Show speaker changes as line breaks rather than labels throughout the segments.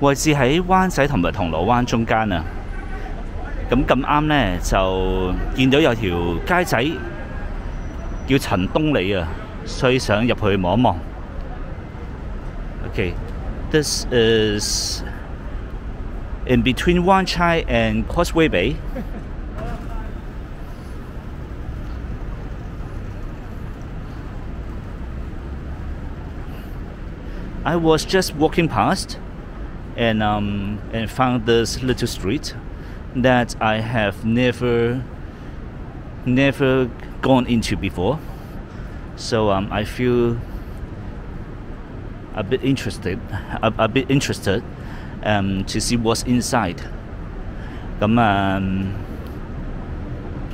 位置喺灣仔同埋銅鑼灣中間啊。咁啱呢，就見到有條街仔叫陳東里啊，所以想入去望一望。Okay, this is in between Wanchai and Causeway Bay. I was just walking past and found this little street that I have never gone into before. So I feel a bit interested to see what's inside.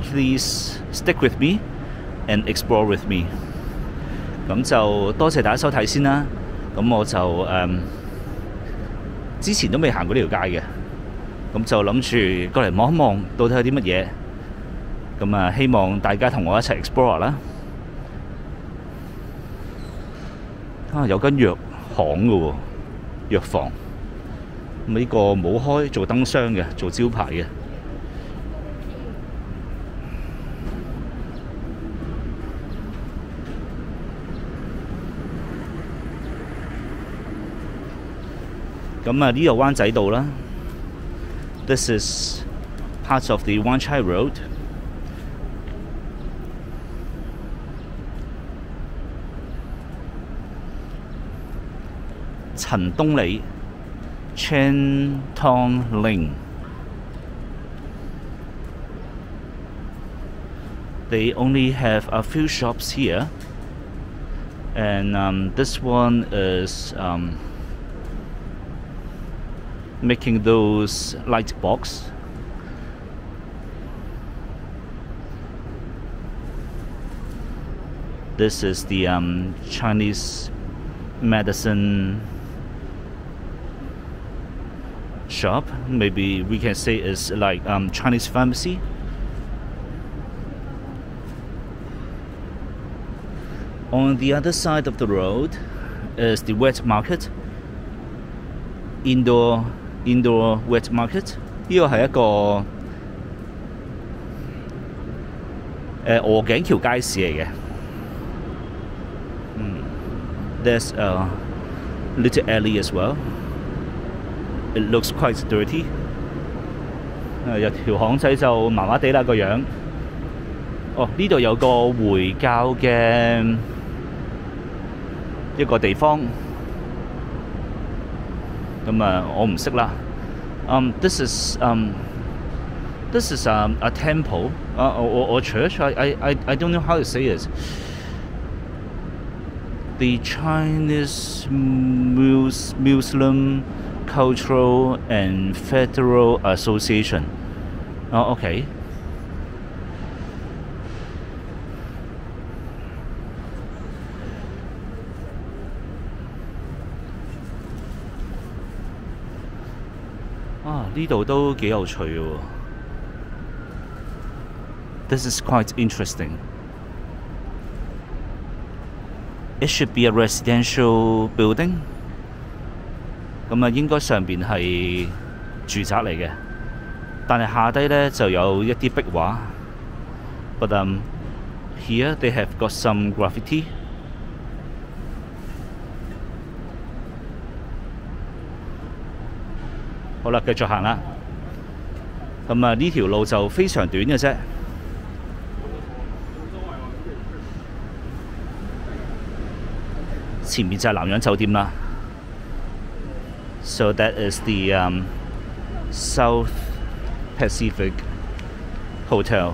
Please stick with me and explore with me. 咁就多謝大家收睇先啦。咁我就之前都未行過呢條街嘅，咁就諗住過嚟望一望，到底有啲乜嘢。咁希望大家同我一齊 explore 啦。有間藥行嘅喎，藥房。咁呢個冇開，做燈箱嘅，做招牌嘅。咁呢度灣仔道啦。This is part of the Wanchai Road. 陳東里 Tong Lane. They only have a few shops here, and this one is making those light box. This is the Chinese medicine shop. Maybe we can say it's like Chinese pharmacy. On the other side of the road is the wet market. Indoor wet market. 呢個係一個鵝頸橋街市嚟嘅。There's a little alley as well. It looks quite dirty. 有條巷仔就麻麻地啦個樣。哦，呢度有個回教嘅一個地方。我唔識啦。This is a temple or church. I don't know how to say it. The Chinese Muslim Cultural and Federal Association. Oh, okay.呢度都幾有趣喎。This is quite interesting. It should be a residential building. 應該上邊係住宅嚟嘅，但係下低呢就有一啲壁畫。But here they have got some graffiti. 好啦，繼續行啦。呢條路就非常短嘅啫。前面就係南洋酒店啦。So that is the South Pacific Hotel.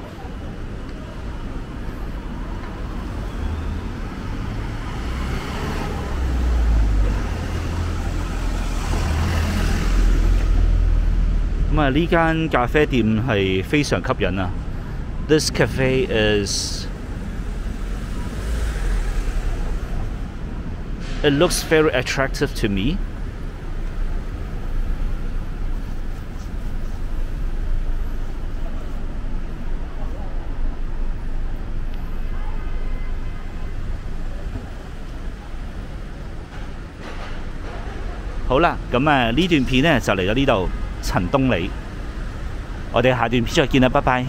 呢間咖啡店係非常吸引啊。This cafe it looks very attractive to me. 好啦，咁呢段片呢就嚟到呢度，陳東里，我哋下段片再見啦，拜拜。